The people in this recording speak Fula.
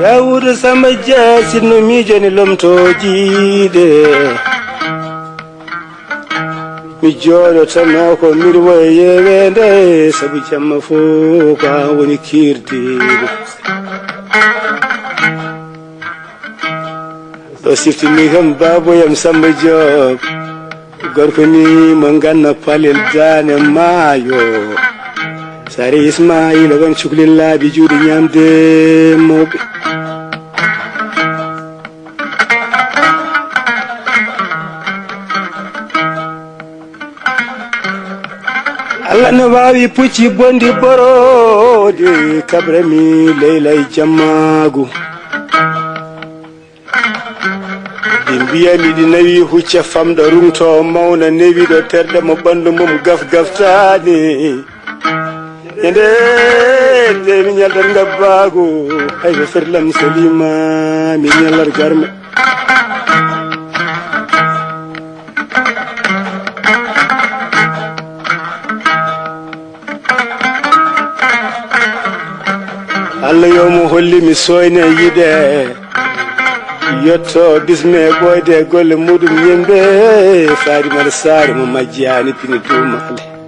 Dawud sama jasi no mijani lomto jiide mi jodo tan ko mirwo yewende sabu jamma fo ka woni kirdi do siftini kam babo yam samba job gorko ni mo ganna palel dane mayo sare Ismaila gon cuklilla bi juudi nyamde mobe Allah no wawi pucci bondi borode kabrami leylay jammagu dimbiya mi di nawi hucca famda rumto mawna newi do terde mo bandu mum gafgaftani yende mi nyaldar ngabbago hay be ferlam salima mi nyalar garme Allah yomo holli mi soyne yide yotto bisme boyde golle mudum yembe faadi mar sare mo majjani pini dumale